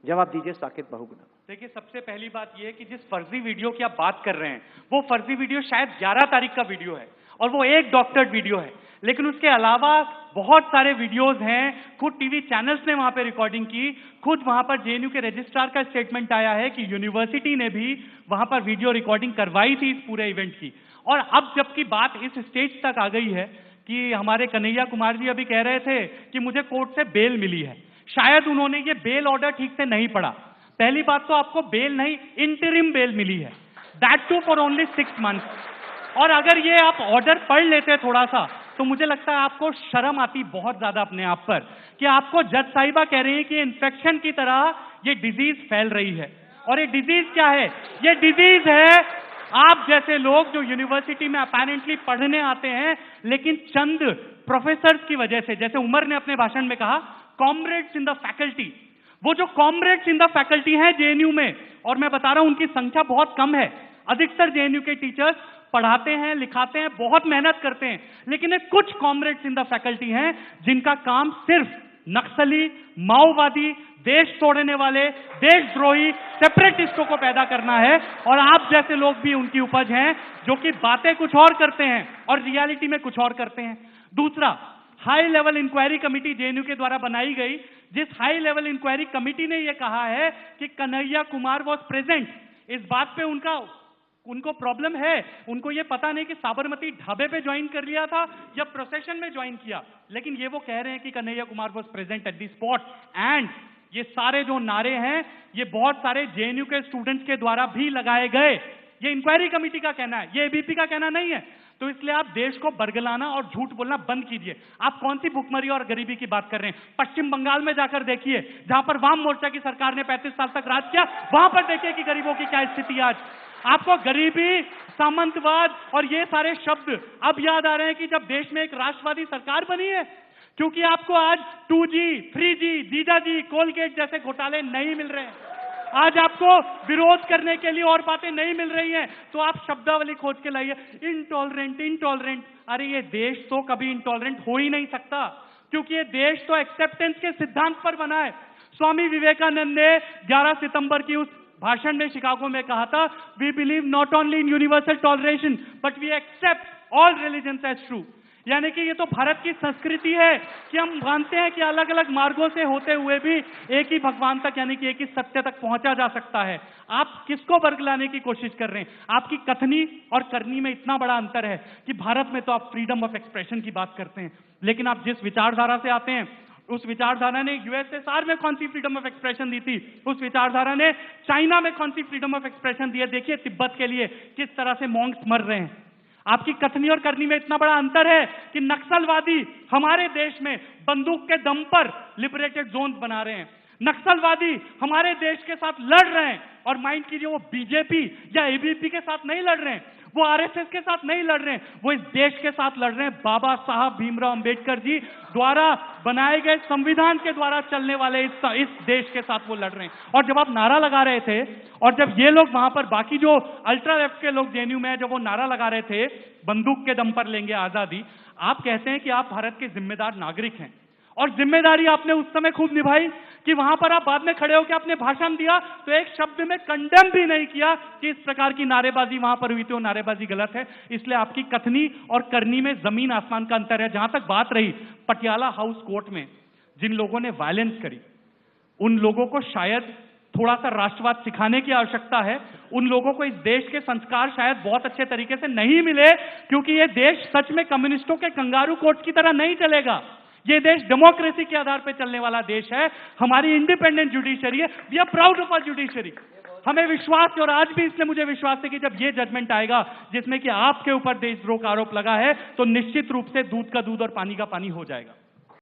जवाब दीजिए साकेत बहुगुणा। देखिए, सबसे पहली बात यह है कि जिस फर्जी वीडियो की आप बात कर रहे हैं वो फर्जी वीडियो शायद 11 तारीख का वीडियो है और वो एक डॉक्टर्ड वीडियो है, लेकिन उसके अलावा बहुत सारे वीडियोस हैं। खुद टीवी चैनल्स ने वहां पे रिकॉर्डिंग की, खुद वहां पर जेएनयू के रजिस्ट्रार का स्टेटमेंट आया है कि यूनिवर्सिटी ने भी वहां पर वीडियो रिकॉर्डिंग करवाई थी इस पूरे इवेंट की। और अब जबकि बात इस स्टेज तक आ गई है कि हमारे कन्हैया कुमार जी अभी कह रहे थे कि मुझे कोर्ट से बेल मिली है, शायद उन्होंने ये बेल ऑर्डर ठीक से नहीं पढ़ा। पहली बात तो आपको बेल नहीं, इंटरिम बेल मिली है, that too for only 6 months. और अगर ये आप ऑर्डर पढ़ लेते थोड़ा सा तो मुझे लगता है आपको शर्म आती बहुत ज्यादा अपने आप पर कि आपको जज साहिबा कह रही है कि इन्फेक्शन की तरह ये डिजीज फैल रही है। और ये डिजीज क्या है? ये डिजीज है आप जैसे लोग जो यूनिवर्सिटी में अपेरेंटली पढ़ने आते हैं, लेकिन चंद प्रोफेसर्स की वजह से, जैसे उमर ने अपने भाषण में कहा, कॉमरेड्स इन द फैकल्टी, वो जो कॉमरेड्स इन द फैकल्टी हैं जेएनयू में, और मैं बता रहा हूं उनकी संख्या बहुत कम है। अधिकतर जेएनयू के टीचर्स पढ़ाते हैं, लिखाते हैं, बहुत मेहनत करते हैं, लेकिन एक कुछ कॉमरेड्स इन द फैकल्टी हैं जिनका काम सिर्फ नक्सली, माओवादी, देश तोड़ने वाले, देशद्रोही, सेपरेटिस्टों को पैदा करना है। और आप जैसे लोग भी उनकी उपज हैं जो कि बातें कुछ और करते हैं और रियलिटी में कुछ और करते हैं। दूसरा, high level inquiry committee JNU के द्वारा बनाई गई, जिस हाई लेवल इंक्वायरी कमेटी ने यह कहा है कि कन्हैया कुमार वॉज प्रेजेंट, इस बात पे उनको प्रॉब्लम है। उनको ये पता नहीं कि साबरमती ढाबे पे ज्वाइन कर लिया था या प्रोसेशन में ज्वाइन किया, लेकिन ये वो कह रहे हैं कि Kanhaiya Kumar was present at the spot. And ये सारे जो नारे हैं ये बहुत सारे जेएनयू के स्टूडेंट्स के द्वारा भी लगाए गए। ये इंक्वायरी कमेटी का कहना है, ये एबीपी का कहना नहीं है। तो इसलिए आप देश को बरगलाना और झूठ बोलना बंद कीजिए। आप कौन सी भुखमरी और गरीबी की बात कर रहे हैं? पश्चिम बंगाल में जाकर देखिए, जहां पर वाम मोर्चा की सरकार ने 35 साल तक राज किया, वहां पर देखिए कि गरीबों की क्या स्थिति आज। आपको गरीबी, सामंतवाद और ये सारे शब्द अब याद आ रहे हैं कि जब देश में एक राष्ट्रवादी सरकार बनी है, क्योंकि आपको आज 2G, 3G, जीजाजी, कोलगेट जैसे घोटाले नहीं मिल रहे हैं। आज आपको विरोध करने के लिए और बातें नहीं मिल रही हैं, तो आप शब्दावली खोज के लाइए, इंटॉलरेंट इंटॉलरेंट। अरे ये देश तो कभी इंटॉलरेंट हो ही नहीं सकता, क्योंकि ये देश तो एक्सेप्टेंस के सिद्धांत पर बना है। स्वामी विवेकानंद ने 11 सितंबर की उस भाषण में शिकागो में कहा था, we believe not only in universal toleration but we accept all religions as true. यानी कि ये तो भारत की संस्कृति है कि हम मानते हैं कि अलग अलग मार्गों से होते हुए भी एक ही भगवान तक, यानी कि एक ही सत्य तक पहुंचा जा सकता है। आप किसको बरगलाने की कोशिश कर रहे हैं? आपकी कथनी और करनी में इतना बड़ा अंतर है कि भारत में तो आप फ्रीडम ऑफ एक्सप्रेशन की बात करते हैं, लेकिन आप जिस विचारधारा से आते हैं उस विचारधारा ने यूएसएसआर में कौन सी फ्रीडम ऑफ एक्सप्रेशन दी थी, उस विचारधारा ने चाइना में कौन सी फ्रीडम ऑफ एक्सप्रेशन दी है। देखिए तिब्बत के लिए किस तरह से मॉन्क्स मर रहे हैं। आपकी कथनी और करनी में इतना बड़ा अंतर है कि नक्सलवादी हमारे देश में बंदूक के दम पर लिबरेटेड जोन बना रहे हैं, नक्सलवादी हमारे देश के साथ लड़ रहे हैं। और माइंड कीजिए, वो बीजेपी या एबीपी के साथ नहीं लड़ रहे हैं, वो आरएसएस के साथ नहीं लड़ रहे हैं, वो इस देश के साथ लड़ रहे हैं। बाबा साहब भीमराव अंबेडकर जी द्वारा बनाए गए संविधान के द्वारा चलने वाले इस देश के साथ वो लड़ रहे हैं। और जब आप नारा लगा रहे थे और जब ये लोग वहां पर, बाकी जो अल्ट्रा लेफ्ट के लोग जेएनयू में, जब वो नारा लगा रहे थे बंदूक के दम पर लेंगे आजादी, आप कहते हैं कि आप भारत के जिम्मेदार नागरिक हैं। और जिम्मेदारी आपने उस समय खूब निभाई कि वहां पर आप बाद में खड़े होकर आपने भाषण दिया तो एक शब्द में कंडेम भी नहीं किया कि इस प्रकार की नारेबाजी वहां पर हुई थी, वो नारेबाजी गलत है। इसलिए आपकी कथनी और करनी में जमीन आसमान का अंतर है। जहां तक बात रही पटियाला हाउस कोर्ट में जिन लोगों ने वायलेंस करी, उन लोगों को शायद थोड़ा सा राष्ट्रवाद सिखाने की आवश्यकता है। उन लोगों को इस देश के संस्कार शायद बहुत अच्छे तरीके से नहीं मिले, क्योंकि यह देश सच में कम्युनिस्टों के कंगारू कोर्ट की तरह नहीं चलेगा। ये देश डेमोक्रेसी के आधार पर चलने वाला देश है। हमारी इंडिपेंडेंट जुडिशरी है, we are proud of our judiciary. हमें विश्वास है, और आज भी इसलिए मुझे विश्वास है कि जब ये जजमेंट आएगा जिसमें कि आपके ऊपर देशद्रोह का आरोप लगा है, तो निश्चित रूप से दूध का दूध और पानी का पानी हो जाएगा।